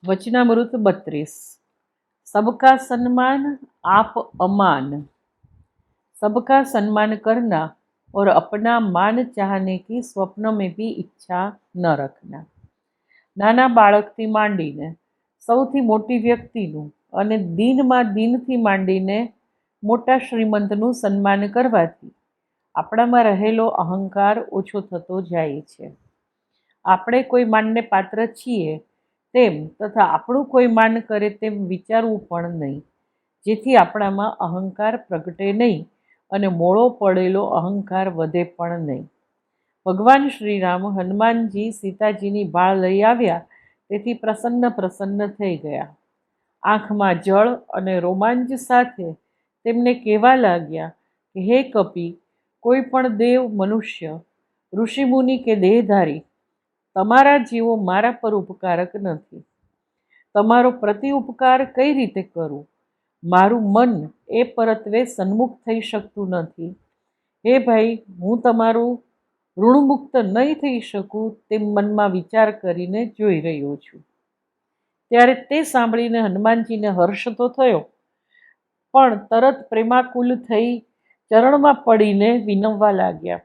वचनामृत 32। सबका सम्मान आप अमान। सबका सम्मान करना और अपना मान चाहने की स्वप्न में भी इच्छा न रखना। नाना बाळकथी માંડીને સૌથી મોટી વ્યક્તિનું અને દીનમાં દીનથી માંડીને મોટા શ્રીમંતનું સન્માન કરવાથી આપણામાં રહેલો અહંકાર ઓછો થતો જાય છે। આપણે કોઈ માનને પાત્ર છીએ તેમ તથા આપણું કોઈ માન કરે તેમ વિચારવું પણ નહીં, જેથી આપણામાં અહંકાર પ્રગટે નહીં અને મોળો પડેલો અહંકાર વધે પણ નહીં। ભગવાન શ્રીરામ હનુમાનજી સીતાજીની ભાળ લઈ આવ્યા તેથી પ્રસન્ન થઈ ગયા। આંખમાં જળ અને રોમાંચ સાથે તેમને કહેવા લાગ્યા કે હે કપી, કોઈ પણ દેવ, મનુષ્ય, ઋષિમુનિ કે દેહધારી તમારા જેવો મારા પર ઉપકારક નથી। તમારો પ્રતિ ઉપકાર કઈ રીતે કરું? મારું મન એ પરત્વે સન્મુખ થઈ શકતું નથી। હે ભાઈ, હું તમારું ઋણમુક્ત નહીં થઈ શકું તેમ મનમાં વિચાર કરીને જોઈ રહ્યો છું। ત્યારે તે સાંભળીને હનુમાનજીને હર્ષ તો થયો, પણ તરત પ્રેમાકુલ થઈ ચરણમાં પડીને વિનવવા લાગ્યા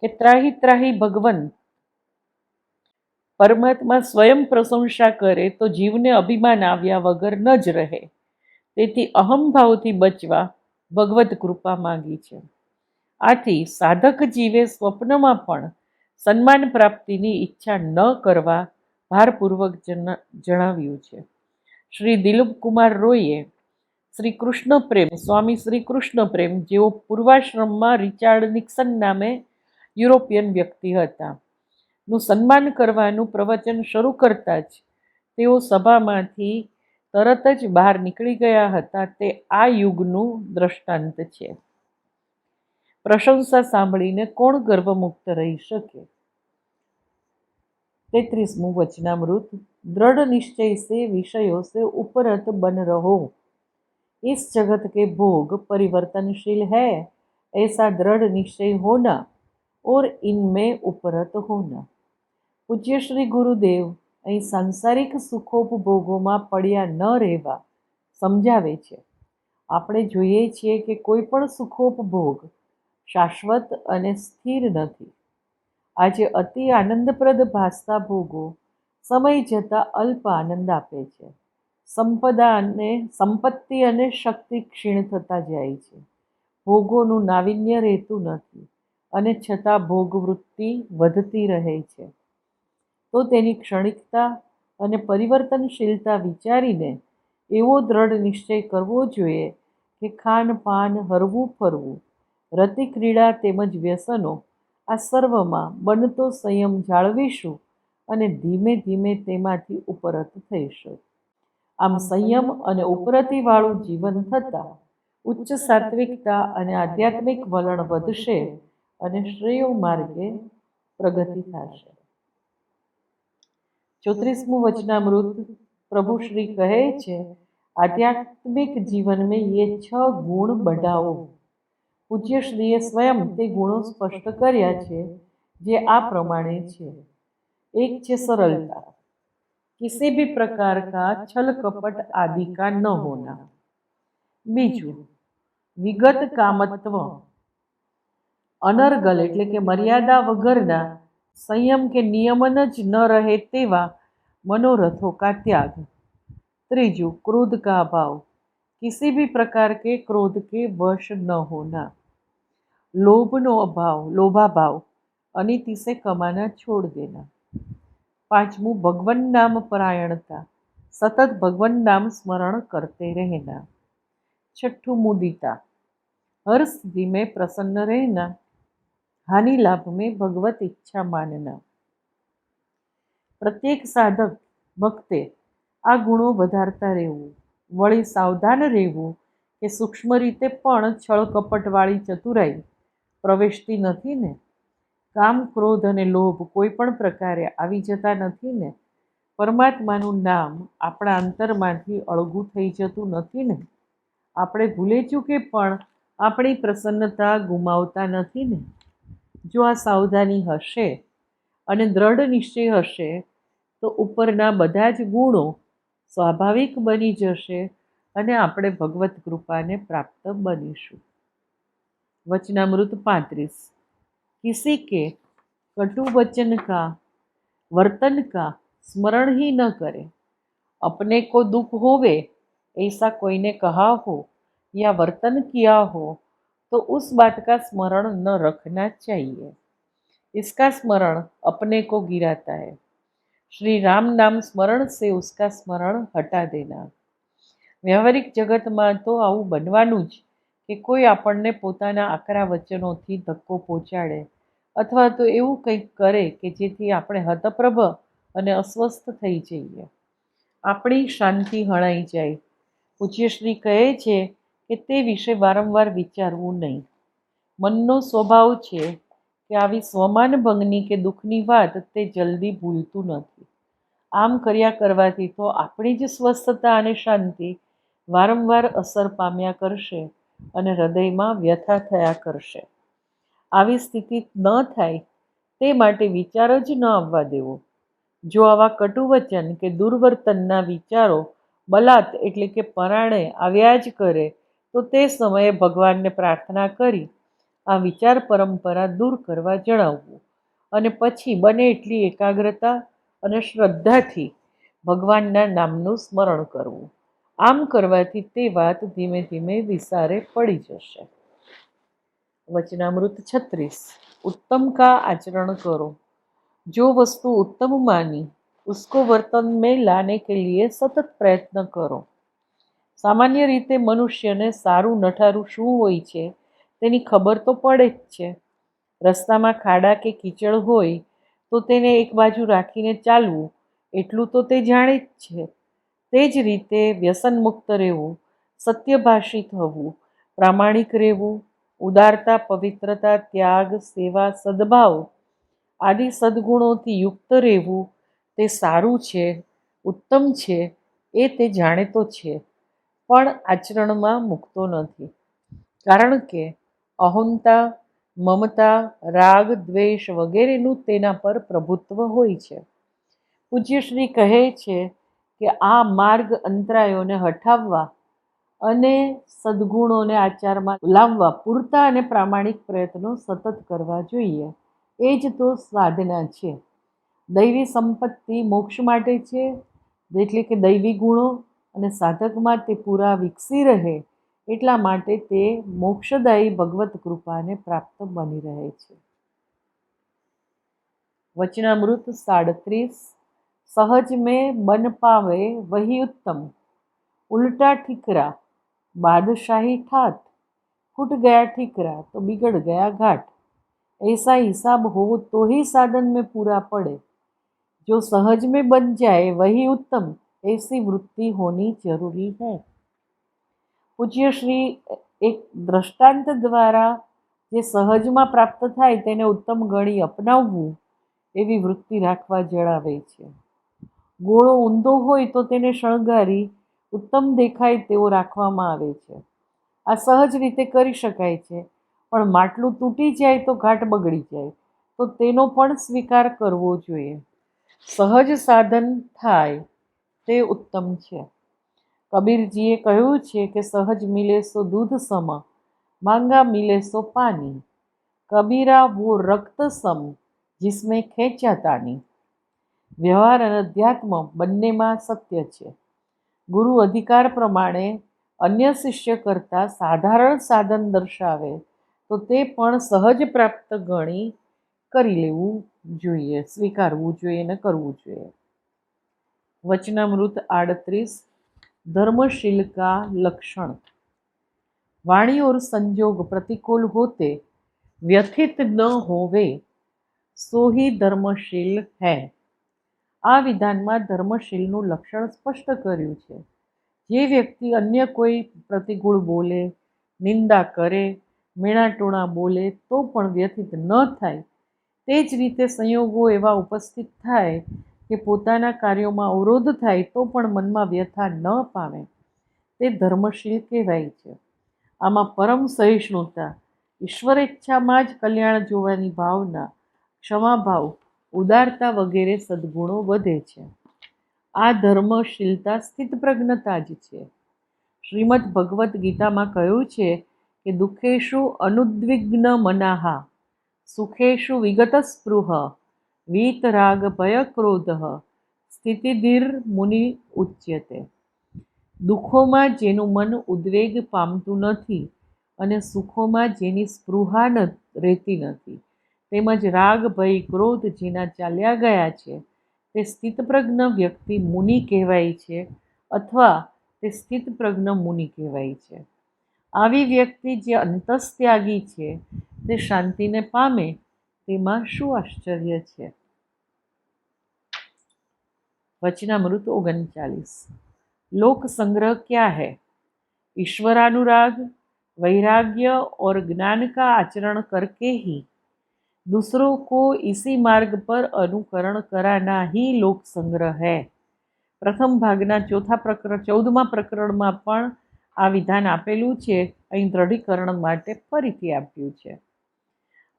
કે ત્રાહી ત્રાહી ભગવન, પરમાત્મા સ્વયં પ્રશંસા કરે તો જીવને અભિમાન આવ્યા વગર ન જ રહે। તેથી અહંભાવથી બચવા ભગવત કૃપા માંગી છે। આથી સાધક જીવે સ્વપ્નમાં પણ સન્માન પ્રાપ્તિની ઈચ્છા ન કરવા ભારપૂર્વક જણાવ્યું છે। શ્રી દિલીપકુમાર રોયે શ્રી કૃષ્ણ પ્રેમ, સ્વામી શ્રી કૃષ્ણ પ્રેમ, જેઓ પૂર્વાશ્રમમાં રિચાર્ડ નિક્સન નામે યુરોપિયન વ્યક્તિ હતા, નું સન્માન કરવાનું પ્રવચન શરૂ કરતા જ તેઓ સભામાંથી તરત જ બહાર નીકળી ગયા હતા। તે આ યુગનું દ્રષ્ટાંત છે। પ્રશંસા સાંભળીને કોણ ગર્વમુક્ત રહી શકે? 33મું વચનામૃત। दृढ़ निश्चय से विषयों से उपरत बन रहो। इस जगत के भोग परिवर्तनशील है, ऐसा दृढ़ निश्चय होना और इनमें उपरत होना। પૂજ્ય શ્રી ગુરુદેવ અહીં સાંસારિક સુખોપભોગોમાં પડ્યા ન રહેવા સમજાવે છે। આપણે જોઈએ છીએ કે કોઈ પણ સુખોપભોગ શાશ્વત અને સ્થિર નથી। આજે અતિ આનંદપ્રદ ભાસતા ભોગો સમય જતાં અલ્પ આનંદ આપે છે। સંપત્તિ અને શક્તિ ક્ષીણ થતા જાય છે। ભોગોનું નાવીન્ય રહેતું નથી અને છતાં ભોગવૃત્તિ વધતી રહે છે। તો તેની ક્ષણિકતા અને પરિવર્તનશીલતા વિચારીને એવો દ્રઢ નિશ્ચય કરવો જોઈએ કે ખાનપાન, હરવું ફરવું, રતિ ક્રીડા તેમજ વ્યસનો, આ સર્વમાં બનતો સંયમ જાળવીશું અને ધીમે ધીમે તેમાંથી ઉપરત થઈશું। આમ સંયમ અને ઉપરતીવાળું જીવન થતાં ઉચ્ચ સાત્વિકતા અને આધ્યાત્મિક વલણ વધશે અને શ્રેયો માર્ગે પ્રગતિ થશે। 34મું वचनामृत। प्रभु श्री कहे छे, आध्यात्मिक जीवन में ये 6 गुण बढ़ाओ। पूज्य श्रीए स्वयं ते गुणों स्पष्ट कर्या छे, जे आ प्रमाणे छे। एक छे सरलता, किसी भी प्रकार का छल कपट आदि का न होना। बीजू, विगत कामत्व, अनर्गल एटले के मर्यादा वगरना संयम के नियमन ज न रहे तेवा मनोरथों का त्याग। त्रीजू, क्रोध का अभाव, किसी भी प्रकार के क्रोध के वश न होना। लोभनो अभाव, लोभाभाव, अनीति से कमाना छोड़ देना। पांचमू, भगवन नाम परायणता, सतत भगवन नाम स्मरण करते रहना। छठू, मुदिता, हर स्थिति में प्रसन्न रहना। हानि लाभ में भगवत इच्छा मानना। प्रत्येक साधक भक्ते आ गुणों वधारता रहेवुं, वળી सावधान रहेवुं કે સૂક્ષ્મ રીતે પણ છળ કપટવાળી ચતુરાઈ પ્રવેશતી નથી ને? કામ, ક્રોધ અને લોભ કોઈ પણ પ્રકારે આવી જતા નથી ને? પરમાત્માનું નામ આપણા અંતરમાંથી અળગું થઈ જતું નથી ને? આપણે ભૂલે ચૂકે પણ આપણી પ્રસન્નતા ગુમાવતા નથી ને? જો આ સાવધાની હશે અને દ્રઢ નિશ્ચય હશે તો ઉપરના બધા જ ગુણો સ્વાભાવિક બની જશે અને આપણે ભગવત કૃપાને પ્રાપ્ત બનીશું. वचनामृत 35. किसी के कटु वचन का वर्तन का स्मरण ही न करे, अपने को दुख होवे ऐसा कोई ने कहा हो या वर्तन किया हो तो उस बात का स्मरण न रखना चाहिए. इसका स्मरण अपने को गिराता है. श्री राम नाम स्मरण से उसका स्मरण हटा देना. વ્યવહારિક જગતમાં તો આવું બનવાનું જ કે કોઈ આપણને પોતાના આકરા વચનોથી ધક્કો પહોંચાડે અથવા તો એવું કંઈક કરે કે જેથી આપણે હતપ્રભ અને અસ્વસ્થ થઈ જઈએ, આપણી શાંતિ હણાઈ જાય. પૂજ્યશ્રી કહે છે કે તે વિશે વારંવાર વિચારવું નહીં. મનનો સ્વભાવ છે કે આવી સ્વમાન ભંગની કે દુઃખની વાત તે જલ્દી ભૂલતું નથી. આમ કર્યા કરવાથી તો આપણી જ સ્વસ્થતા અને શાંતિ વારંવાર અસર પામ્યા કરશે અને હૃદયમાં વ્યથા થયા કરશે. આવી સ્થિતિ ન થાય તે માટે વિચાર જ ન આવવા દેવો. જો આવા કટુવચન કે દુર્વર્તનના વિચારો બલાત એટલે કે પરાણે આવ્યા જ કરે તો તે સમયે ભગવાનને પ્રાર્થના કરી આ વિચાર પરંપરા દૂર કરવા જણાવવું અને પછી બને એટલી એકાગ્રતા અને શ્રદ્ધાથી ભગવાનના નામનું સ્મરણ કરવું. આમ કરવાથી તે વાત ધીમે ધીમે વિસારે પડી જશે. वचनामृत 36. उत्तम का आचरण करो. जो वस्तु उत्तम मानी उसको वर्तन में लाने के लिए सतत प्रयत्न કરો. સામાન્ય રીતે મનુષ્યને સારું નઠારું શું હોય છે તેની ખબર તો પડે જ છે. રસ્તામાં ખાડા કે કીચડ હોય તો તેને એક બાજુ રાખીને ચાલવું એટલું તો તે જાણે જ છે. તે જ રીતે વ્યસનમુક્ત રહેવું, સત્યભાષી થવું, પ્રામાણિક રહેવું, ઉદારતા, પવિત્રતા, ત્યાગ, સેવા, સદભાવ આદિ સદગુણોથી યુક્ત રહેવું તે સારું છે, ઉત્તમ છે એ તે જાણેતો છે, પણ આચરણમાં મૂકતો નથી. કારણ કે અહંતા, મમતા, રાગ, દ્વેષ વગેરેનું તેના પર પ્રભુત્વ હોય છે. પૂજ્યશ્રી કહે છે કે આ માર્ગ અંતરાયોને હટાવવા અને સદગુણોને આચારમાં લાવવા પૂરતા અને પ્રામાણિક પ્રયત્નો સતત કરવા જોઈએ. એ જ તો સાધના છે. દૈવી સંપત્તિ મોક્ષ માટે છે, એટલે કે દૈવી ગુણો અને સાધકમાં તે પૂરા વિકસી રહે એટલા માટે તે મોક્ષદાયી ભગવત કૃપાને પ્રાપ્ત બની રહે છે. વચનામૃત 37. सहज में बन पावे वही उत्तम, उल्टा ठिकरा बादशाही ठात, फूट गया ठिकरा तो बिगड़ गया घाट. ऐसा हिसाब हो तो ही साधन में पूरा पड़े. जो सहज में बन जाए वही उत्तम, ऐसी वृत्ति होनी जरूरी है. પૂજ્યશ્રી એક દ્રષ્ટાંત દ્વારા જે સહજમાં પ્રાપ્ત થાય તેને ઉત્તમ ગણી અપનાવવું એવી વૃત્તિ રાખવા જણાવે છે. ગોળો ઊંધો હોય તો તેને શણગારી ઉત્તમ દેખાય તેવો રાખવામાં આવે છે. આ સહજ રીતે કરી શકાય છે, પણ માટલું તૂટી જાય તો ઘાટ બગડી જાય તો તેનો પણ સ્વીકાર કરવો જોઈએ. સહજ સાધન થાય તે ઉત્તમ છે. કબીરજીએ કહ્યું છે કે સહજ મિલે સો દૂધ સમ, માંગા મિલે સો પાની, કબીરા વો રક્ત સમ જિસમેં ખેંચા તાની. વ્યવહાર અને અધ્યાત્મ બંનેમાં સત્ય છે. ગુરુ અધિકાર પ્રમાણે અન્ય શિષ્ય કરતાં સાધારણ સાધન દર્શાવે તો તે પણ સહજ પ્રાપ્ત ગણી કરી લેવું જોઈએ, સ્વીકારવું જોઈએ અને કરવું જોઈએ. वचनामृत 38. धर्मशील का लक्षण. वाणी और संजोग प्रतिकूल होते व्यथित न होवे सो ही धर्मशील है. આ વિધાનમાં ધર્મશીલનું લક્ષણ સ્પષ્ટ કર્યું છે. જે વ્યક્તિ અન્ય કોઈ પ્રતિકૂળ બોલે, નિંદા કરે, મેણાટોણા બોલે તો પણ વ્યથિત ન થાય, તે જ રીતે સંયોગો એવા ઉપસ્થિત થાય કે પોતાના કાર્યોમાં અવરોધ થાય તો પણ મનમાં વ્યથા ન પામે, તે ધર્મશીલ કહેવાય છે. આમાં પરમ સહિષ્ણુતા, ઈશ્વરેચ્છામાં જ કલ્યાણ જોવાની ભાવના, ક્ષમાભાવ, ઉદારતા વગેરે સદગુણો વધે છે. આ ધર્મશીલતા સ્થિતપ્રજ્ઞતા જ છે. શ્રીમદ ભગવદ્ ગીતામાં કહ્યું છે કે દુઃખેષુ અનુદ્વિગ્ન મનાહા, સુખેષુ વિગત સ્પૃહ, વીતરાગ ભય ક્રોધ, સ્થિતિધીર મુનિ ઉચ્યતે. દુઃખોમાં જેનું મન ઉદ્વેગ પામતું નથી અને સુખોમાં જેની સ્પૃહા રહેતી નથી, તેમજ રાગ ભય ક્રોધ જેના ચાલ્યા ગયા છે, તે સ્થિતપ્રજ્ઞ વ્યક્તિ મુનિ કહેવાય છે અથવા તે સ્થિતપ્રજ્ઞ મુનિ કહેવાય છે. આવી વ્યક્તિ જે અંતસ્ત્યાગી છે તે શાંતિને પામે તેમાં શું આશ્ચર્ય છે. वचनामृत 39। लोक संग्रह क्या है? ईश्वरानुराग, वैराग्य और ज्ञान का आचरण करके ही दूसरों को इसी मार्ग पर अनुकरण कराना ही लोक संग्रह है. प्रथम भागना 14મા પ્રકરણમાં પણ આ વિધાન આપેલું છે. અહીં દ્રઢીકરણ માટે ફરીથી આપ્યું છે.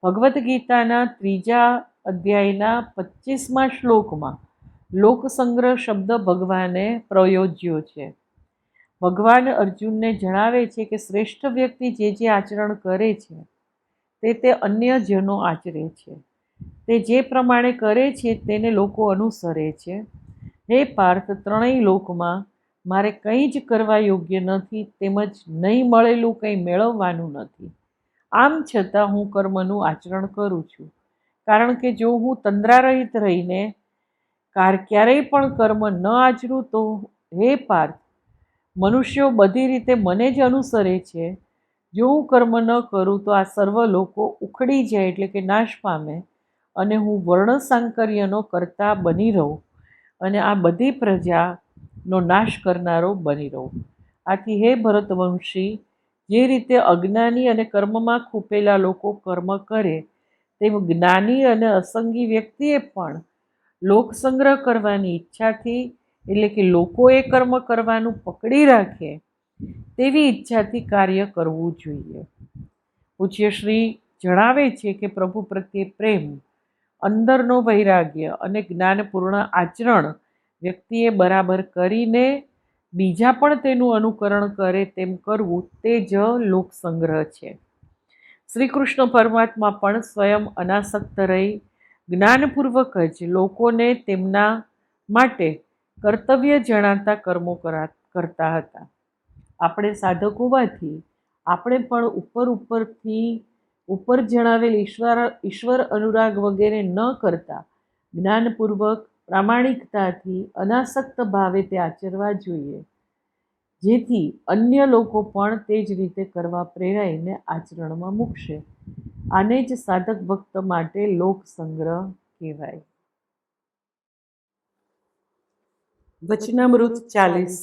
ભગવદ્ ગીતાના 3જા અધ્યાયના 25મા શ્લોકમાં લોકસંગ્રહ શબ્દ ભગવાને પ્રયોજ્યો છે. ભગવાન અર્જુનને જણાવે છે કે શ્રેષ્ઠ વ્યક્તિ જે આચરણ કરે છે તે અન્ય જનો આચરે છે. તે જે પ્રમાણે કરે છે તેને લોકો અનુસરે છે. હે પાર્થ, ત્રણેય લોકમાં મારે કંઈ જ કરવા યોગ્ય નથી, તેમજ નહીં મળેલું કંઈ મેળવવાનું નથી. આમ છતાં હું કર્મનું આચરણ કરું છું, કારણ કે જો હું તંદ્રારહિત રહીને ક્યારેય પણ કર્મ ન આચરું તો હે પાર્થ, મનુષ્યો બધી રીતે મને જ અનુસરે છે. જો હું કર્મ ન કરું તો આ સર્વ લોકો ઉખડી જાય એટલે કે નાશ પામે અને હું વર્ણસાંકર્યનો કર્તા બની રહું અને આ બધી પ્રજાનો નાશ કરનારો બની રહું. આથી હે ભરતવંશી, જે રીતે અજ્ઞાની અને કર્મમાં ખૂપેલા લોકો કર્મ કરે તેમ જ્ઞાની અને અસંગી વ્યક્તિએ પણ લોકસંગ્રહ કરવાની ઈચ્છાથી, એટલે કે લોકોએ કર્મ કરવાનું પકડી રાખે તેવી ઈચ્છાથી કાર્ય કરવું જોઈએ. પૂજ્ય શ્રી જણાવે છે કે પ્રભુ પ્રત્યે પ્રેમ, અંદરનો વૈરાગ્ય અને જ્ઞાનપૂર્ણ આચરણ વ્યક્તિએ બરાબર કરીને બીજા પણ તેનું અનુકરણ કરે તેમ કરવું તે જ લોકસંગ્રહ છે. શ્રી કૃષ્ણ પરમાત્મા પણ સ્વયં અનાસક્ત રહી જ્ઞાનપૂર્વક જ લોકોને તેમના માટે કર્તવ્ય જણાતા કર્મો કરતા હતા. આપણે સાધક હોવાથી આપણે પણ ઉપર જણાવેલ ઈશ્વર અનુરાગ વગેરે ન કરતા જ્ઞાનપૂર્વક પ્રામાણિકતાથી અનાસક્ત ભાવે તે આચરવા જોઈએ, જેથી અન્ય લોકો પણ તે જ રીતે કરવા પ્રેરાઈને આચરણમાં મૂકશે. આને જ સાધક ભક્ત માટે લોક સંગ્રહ કહેવાય. वचनामृत 40।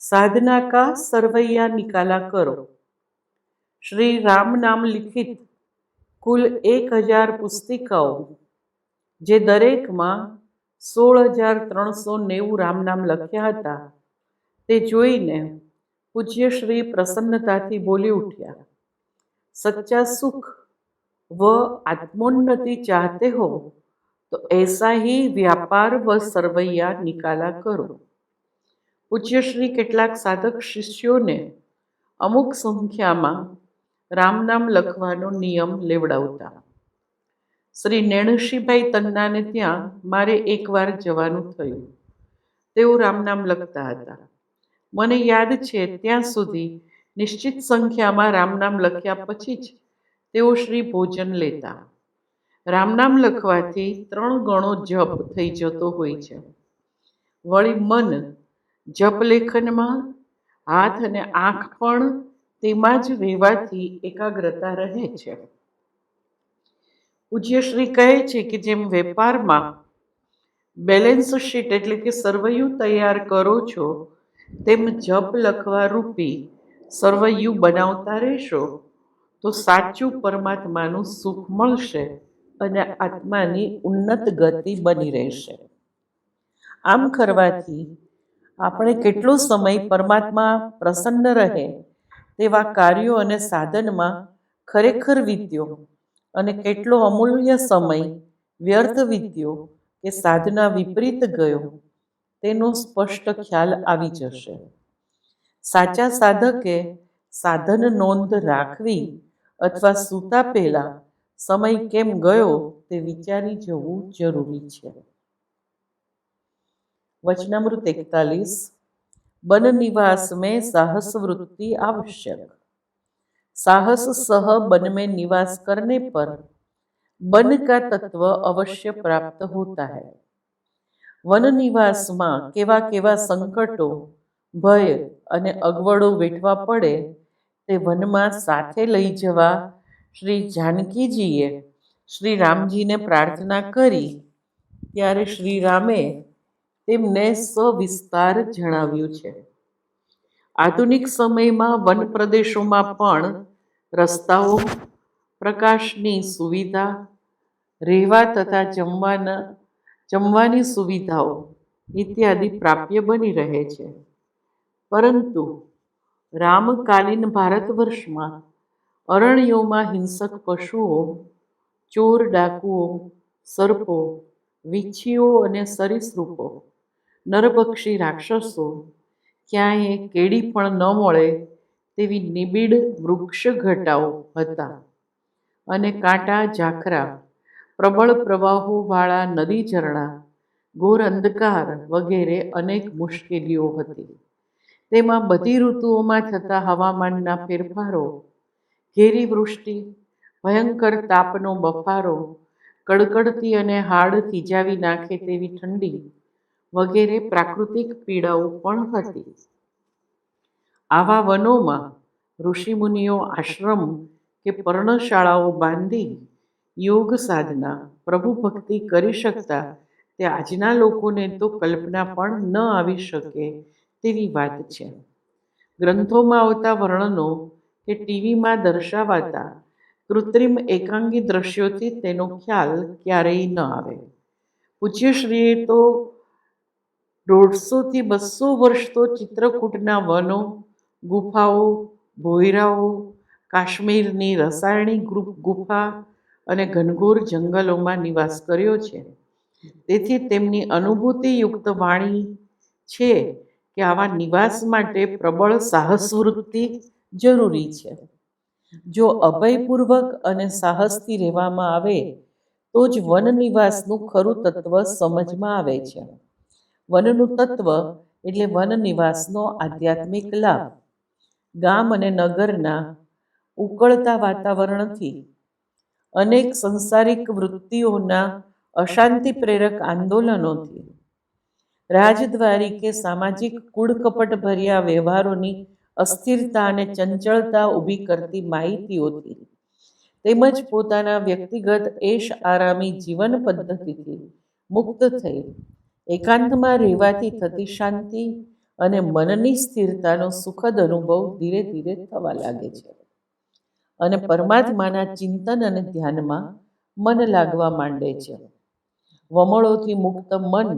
साधना का सरवैया निकाला करो। श्री राम नाम लिखित कुल 1000 पुस्तिकाओ, જે દરેકમાં 16,390 રામનામ લખ્યા હતા, તે જોઈને પૂજ્ય શ્રી પ્રસન્નતાથી બોલી ઉઠ્યા, सच्चा सुख व आत्मोन्नति चाहते हो तो ऐसा ही व्यापार व सरवैया निकाला करो. પૂજ્ય શ્રી કેટલાક સાધક શિષ્યોને અમુક સંખ્યામાં રામનામ લખવાનો નિયમ લેવડાવતા. શ્રી નેણશીભાઈ તન્નાને ત્યાં મારે એકવાર જવાનું થયું. તેઓ રામનામ લખતા હતા. મને યાદ છે ત્યાં સુધી નિશ્ચિત સંખ્યામાં રામનામ લખ્યા પછી જ તેઓ શ્રી ભોજન લેતા. રામનામ લખવાથી 3 ગણો જપ થઈ જતો હોય છે. વળી મન જપલેખનમાં, હાથ અને આંખ પણ તેમાં જ રહેવાથી એકાગ્રતા રહે છે. પૂજ્ય શ્રી કહે છે કે જેમ વેપારમાં બેલેન્સ શીટ એટલે કે સરવૈયું તૈયાર કરો છો, તેમ જપ લખવા રૂપી સરવૈયું બનાવતા રહેશો તો સાચું પરમાત્માનું સુખ મળશે અને આત્માની ઉન્નત ગતિ બની રહેશે. આમ કરવાથી આપણે કેટલો સમય પરમાત્મા પ્રસન્ન રહે તેવા કાર્યો અને સાધનમાં ખરેખર વીત્યો અને કેટલો અમૂલ્ય સમય વ્યર્થ વીત્યો કે સાધના વિપરીત ગયો તેનો સ્પષ્ટ ખ્યાલ આવી જશે. સાચા સાધકે સાધન નોંધ રાખવી અથવા સૂતા પહેલા સમય કેમ ગયો તે વિચારી જવું જરૂરી છે. वचनामृत 41 बन निवास में साहस वृत्ति आवश्यक। साहस सह वन में निवास करने पर वन का तत्व अवश्य प्राप्त होता है। वन निवास में केवा केवा संकटो भय अने अगवडो वेठवा पड़े ते वन में साथे लई जवा श्री जानकीजीए श्री रामजी ने प्रार्थना करी त्यारे श्री रामे તેમને સવિસ્તાર જણાવ્યું છે. આધુનિક સમયમાં વન પ્રદેશોમાં પણ રસ્તાઓ, પ્રકાશની સુવિધા, રહેવા તથા જમવાની સુવિધાઓ ઇત્યાદિ પ્રાપ્ય બની રહે છે. પરંતુ રામકાલીન ભારત વર્ષમાં અરણ્યોમાં હિંસક પશુઓ, ચોર ડાકુઓ, સર્પો, વીંછીઓ અને સરીસૃપો, નરભક્ષી રાક્ષસો, ક્યાંય કેડી પણ ન મળે તેવી નિબિડ વૃક્ષઘટાઓ હતા અને કાંટા ઝાખરા, પ્રબળ પ્રવાહોવાળા નદી ઝરણા, ઘોર અંધકાર વગેરે અનેક મુશ્કેલીઓ હતી. તેમાં બધી ઋતુઓમાં થતા હવામાનના ફેરફારો, ઘેરી વૃષ્ટિ, ભયંકર તાપનો બફારો, કડકડતી અને હાડ થીજાવી નાખે તેવી ઠંડી વગેરે પ્રાકૃતિક પીડાઓ પણ હતી. આવા વનોમાં ઋષિમુનિઓ આશ્રમ કે પર્ણશાળાઓ બાંધી યોગ સાધના, પ્રભુ ભક્તિ કરી શકતા તે આજના લોકોને તો કલ્પના પણ ન આવી શકે તેવી વાત છે. ગ્રંથોમાં આવતા વર્ણનો કે ટીવીમાં દર્શાવાતા કૃત્રિમ એકાંગી દ્રશ્યોથી તેનો ખ્યાલ ક્યારેય ન આવે. પૂજ્યશ્રીએ તો 150 થી 200 વર્ષ તો ચિત્રકૂટના વનો, ગુફાઓ, ભોયરાઓ, કાશ્મીરની રસાયણી ગુફા અને ઘનઘોર જંગલોમાં નિવાસ કર્યો છે. તેથી તેમની અનુભૂતિયુક્ત વાણી છે કે આવા નિવાસ માટે પ્રબળ સાહસ વૃત્તિ જરૂરી છે. જો અભયપૂર્વક અને સાહસથી રહેવામાં આવે તો જ વન નિવાસનું ખરું તત્વ સમજમાં આવે છે. વનનું તત્વ એટલે વન નિવાસનો આધ્યાત્મિક લાભ. ગામ અને નગરના ઉકળતા વાતાવરણથી, અનેક સંસારિક વૃત્તિઓના અશાંતિ પ્રેરક આંદોલનોથી, રાજદ્વારી કે સામાજિક કૂડકપટ ભર્યા વ્યવહારોની અસ્થિરતા અને ચંચળતા ઊભી કરતી માહિતીઓથી, તેમજ પોતાના વ્યક્તિગત એશ આરામી જીવન પદ્ધતિથી મુક્ત થઈ એકાંતમાં રહેવાથી થતી શાંતિ અને મનની સ્થિરતાનો સુખદ અનુભવ ધીરે ધીરે થવા લાગે છે અને પરમાત્માના ચિંતન અને ધ્યાનમાં મન લાગવા માંડે છે. વમળોથી મુક્ત મન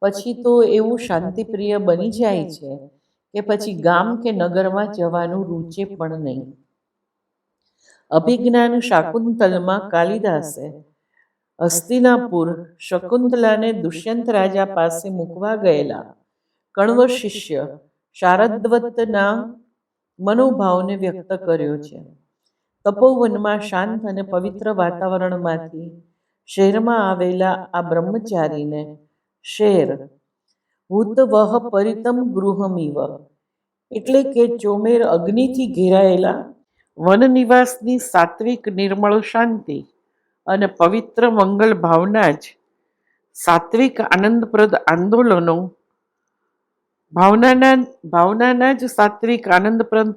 પછી તો એવું શાંતિપ્રિય બની જાય છે કે પછી ગામ કે નગરમાં જવાનું રૂચે પણ નહીં. અભિજ્ઞાન શાકુંતલમાં કાલિદાસે હસ્તિનાપુર શકુંતલાને દુષ્યંત રાજા પાસે મૂકવા ગયેલા કણવ શિષ્ય શારદ્વતના મનોભાવને વ્યક્ત કર્યો છે. તપોવનમાં શાંત અને પવિત્ર વાતાવરણમાંથી શહેરમાં આવેલા આ બ્રહ્મચારીને શેર હુતવહ પરિતમ ગૃહમિવ એટલે કે ચોમેર અગ્નિથી ઘેરાયેલા વનનિવાસની સાત્વિક નિર્મળ શાંતિ અને પવિત્ર મંગલ ભાવના જ સાત્વિક આનંદપ્રદ આંદોલનો ભાવનાના જ સાત્વિક આનંદપ્રદ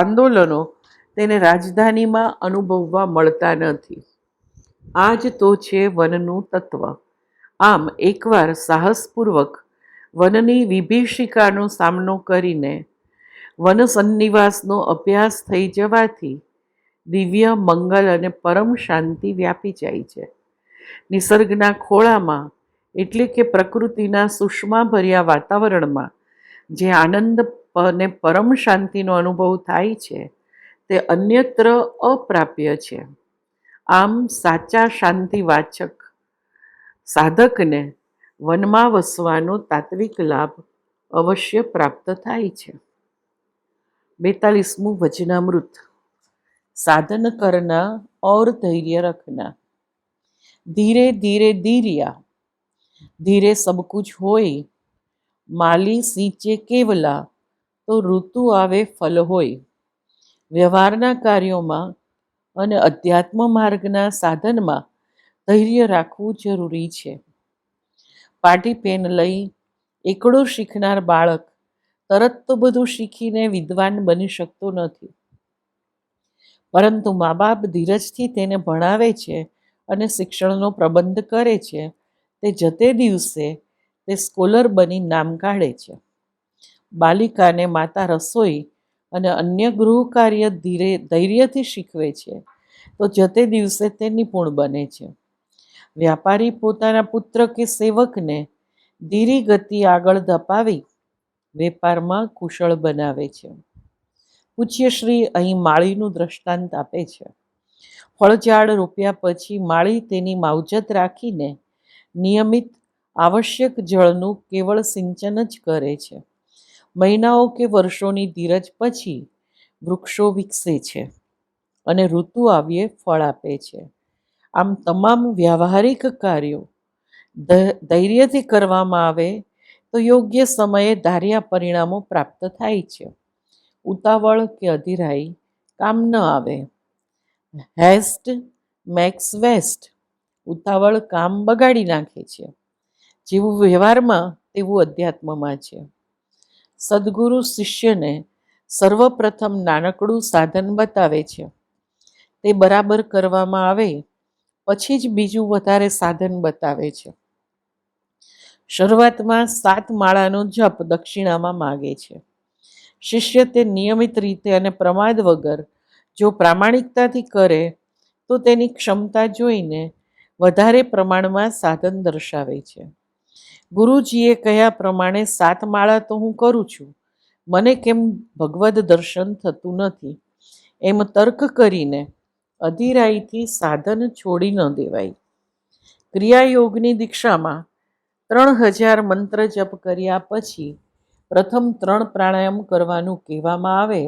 આંદોલનો તેને રાજધાનીમાં અનુભવવા મળતા નથી. આ જ તો છે વનનું તત્વ. આમ એકવાર સાહસપૂર્વક વનની વિભીષિકાનો સામનો કરીને વન સન્નિવાસનો અભ્યાસ થઈ જવાથી દિવ્ય મંગલ અને પરમ શાંતિ વ્યાપી જાય છે. નિસર્ગના ખોળામાં એટલે કે પ્રકૃતિના સુષ્માભર્યા વાતાવરણમાં જે આનંદ અને પરમ શાંતિનો અનુભવ થાય છે તે અન્યત્ર અપ્રાપ્ય છે. આમ સાચા શાંતિવાચક સાધકને વનમાં વસવાનો તાત્વિક લાભ અવશ્ય પ્રાપ્ત થાય છે. 42મું વચનામૃત. साधन करना और धैर्य रखना. धीरे धीरे धीर्या, धीरे सब कुछ होय. माली सींचे केवला, तो ઋતુ આવે ફલ હોય. વ્યવહારના કાર્યોમાં અને અધ્યાત્મ માર્ગના સાધનમાં ધૈર્ય રાખવું જરૂરી છે. પાટી પેન લઈ એકડું શીખનાર બાળક તરત તો બધું શીખીને વિદ્વાન બની શકતો નથી, પરંતુ મા બાપ ધીરજથી તેને ભણાવે છે અને શિક્ષણનો પ્રબંધ કરે છે. તે જતે દિવસે તે સ્કોલર બની નામ કાઢે છે. બાલિકાને માતા રસોઈ અને અન્ય ગૃહ કાર્ય ધૈર્યથી શીખવે છે તો જતે દિવસે તે નિપુણ બને છે. વ્યાપારી પોતાના પુત્ર કે સેવકને ધીરી ગતિ આગળ ધપાવી વેપારમાં કુશળ બનાવે છે. પૂજ્યશ્રી અહીં માળીનું દ્રષ્ટાંત આપે છે. ફળઝાડ રોપ્યા પછી માળી તેની માવજત રાખીને નિયમિત આવશ્યક જળનું કેવળ સિંચન જ કરે છે. મહિનાઓ કે વર્ષોની ધીરજ પછી વૃક્ષો વિકસે છે અને ઋતુ આવ્યે ફળ આપે છે. આમ તમામ વ્યાવહારિક કાર્યો ધૈર્યથી કરવામાં આવે તો યોગ્ય સમયે ધાર્યા પરિણામો પ્રાપ્ત થાય છે. ઉતાવળ કે અધીરાઈ કામ ન આવે. Haste makes waste. ઉતાવળ કામ બગાડી નાખે છે. જેવું વ્યવહારમાં તેવું અધ્યાત્મમાં છે. સદગુરુ શિષ્યને સર્વપ્રથમ નાનકડું સાધન બતાવે છે. તે બરાબર કરવામાં આવે પછી જ બીજું વધારે સાધન બતાવે છે. શરૂઆતમાં 7 માળાનો જપ દક્ષિણામાં માગે છે. શિષ્ય તે નિયમિત રીતે અને પ્રમાદ વગર જો પ્રામાણિકતાથી કરે તો તેની ક્ષમતા જોઈને વધારે પ્રમાણમાં સાધન દર્શાવે છે. ગુરુજીએ કહ્યા પ્રમાણે 7 માળા તો હું કરું છું, મને કેમ ભગવદ દર્શન થતું નથી, એમ તર્ક કરીને અધીરાઈથી સાધન છોડી ન દેવાય. ક્રિયાયોગની દીક્ષામાં 3000 મંત્ર જપ કર્યા પછી પ્રથમ 3 પ્રાણાયામ કરવાનું કહેવામાં આવે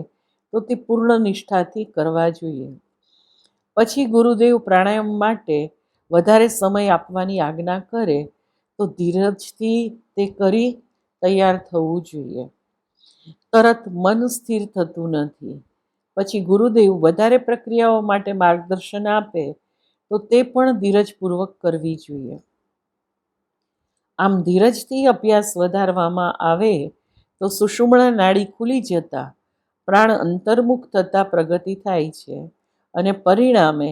તો તે પૂર્ણ નિષ્ઠાથી કરવા જોઈએ. પછી ગુરુદેવ પ્રાણાયામ માટે વધારે સમય આપવાની આજ્ઞા કરે તો ધીરજથી તે કરી તૈયાર થવું જોઈએ. તરત મન સ્થિર થતું નથી. પછી ગુરુદેવ વધારે પ્રક્રિયાઓ માટે માર્ગદર્શન આપે તો તે પણ ધીરજપૂર્વક કરવી જોઈએ. આમ ધીરજથી અભ્યાસ વધારવામાં આવે તો સુષુમ્ણા નાડી ખુલી જતા પ્રાણ અંતર્મુખ થતાં પ્રગતિ થાય છે અને પરિણામે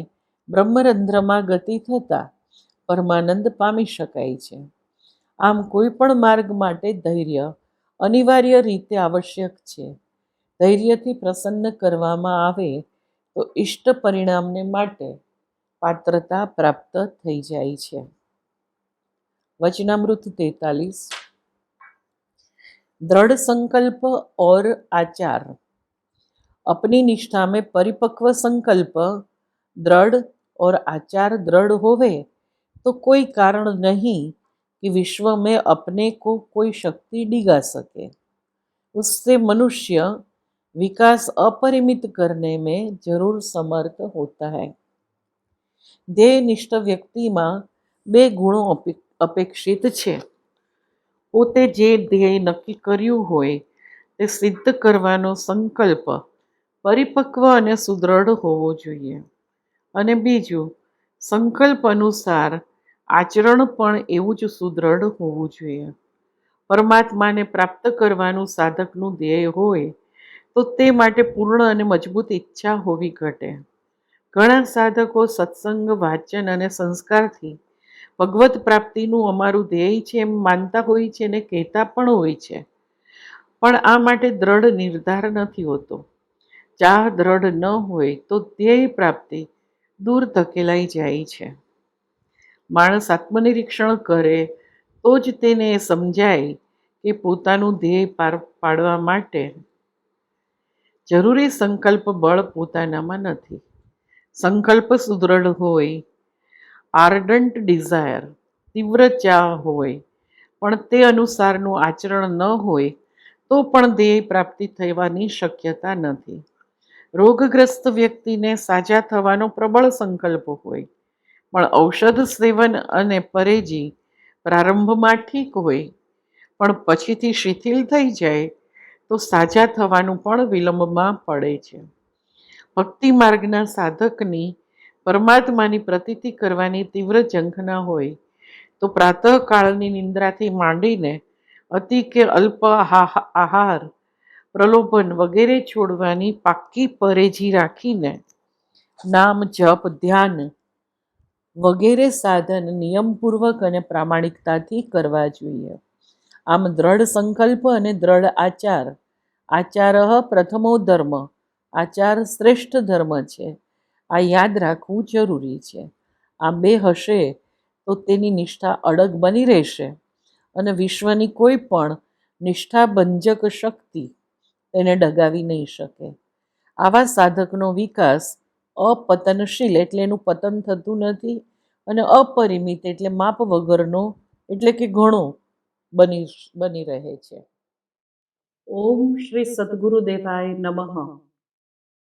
બ્રહ્મરંધ્રમાં ગતિ થતાં પરમાનંદ પામી શકાય છે. આમ કોઈ પણ માર્ગ માટે ધૈર્ય અનિવાર્ય રીતે આવશ્યક છે. ધૈર્યથી પ્રસન્ન કરવામાં આવે તો ઇષ્ટ પરિણામને માટે પાત્રતા પ્રાપ્ત થઈ જાય છે. वचनामृत 43. दृढ़ संकल्प और आचार. अपनी निष्ठा में परिपक्व संकल्प दृढ़ और आचार दृढ़ होवे तो कोई कारण नहीं कि विश्व में अपने को कोई शक्ति डिगा सके. उससे मनुष्य विकास अपरिमित करने में जरूर समर्थ होता है. ध्येयनिष्ठ व्यक्ति में 2 गुणों અપેક્ષિત છે. પોતે જે ધ્યેય નક્કી કર્યું હોય તે સિદ્ધ કરવાનો સંકલ્પ પરિપક્વ અને સુદૃઢ હોવો જોઈએ, અને બીજું સંકલ્પ અનુસાર આચરણ પણ એવું જ સુદૃઢ હોવું જોઈએ. પરમાત્માને પ્રાપ્ત કરવાનું સાધકનું ધ્યેય હોય તો તે માટે પૂર્ણ અને મજબૂત ઈચ્છા હોવી ઘટે. ઘણા સાધકો સત્સંગ, વાચન અને સંસ્કારથી ભગવત પ્રાપ્તિનું અમારું ધ્યેય છે એમ માનતા હોય છે અને કહેતા પણ હોય છે, પણ આ માટે દ્રઢ નિર્ધાર નથી હોતો. ચાહ દ્રઢ ન હોય તો ધ્યેય પ્રાપ્તિ દૂર ધકેલાઈ જાય છે. માણસ આત્મનિરીક્ષણ કરે તો જ તેને સમજાય કે પોતાનું ધ્યેય પાર પાડવા માટે જરૂરી સંકલ્પ બળ પોતાનામાં નથી. સંકલ્પ સુદૃઢ હોય, આર્ડન્ટ ડિઝાયર તીવ્ર ચાહ હોય પણ તે અનુસારનું આચરણ ન હોય તો પણ ધ્યેય પ્રાપ્તિ થવાની શક્યતા નથી. રોગગ્રસ્ત વ્યક્તિને સાજા થવાનો પ્રબળ સંકલ્પ હોય, પણ ઔષધ સેવન અને પરેજી પ્રારંભમાં ઠીક હોય, પણ પછીથી શિથિલ થઈ જાય તો સાજા થવાનું પણ વિલંબમાં પડે છે. ભક્તિ માર્ગના સાધકની પરમાત્માની પ્રતીતિ કરવાની તીવ્ર ઝંખના હોય તો પ્રાતઃકાળની નિંદ્રાથી માંડીને અતિ કે અલ્પ આહાર, પ્રલોભન વગેરે છોડવાની પાક્કી પરેજી રાખીને નામ, જપ, ધ્યાન વગેરે સાધન નિયમપૂર્વક અને પ્રામાણિકતાથી કરવા જોઈએ. આમ દ્રઢ સંકલ્પ અને દ્રઢ આચાર, આચારઃ પ્રથમો ધર્મ, આચાર શ્રેષ્ઠ ધર્મ છે, આ યાદ રાખવું જરૂરી છે. આ બે હશે તો તેની નિષ્ઠા અડગ બની રહેશે અને વિશ્વની કોઈ પણ નિષ્ઠાભંજક શક્તિ તેને ડગાવી નહીં શકે. આવા સાધકનો વિકાસ અપતનશીલ એટલે એનું પતન થતું નથી, અને અપરિમિત એટલે માપ વગરનો એટલે કે ઘણો બની રહે છે. ઓમ શ્રી સદગુરુદેવાય નમઃ.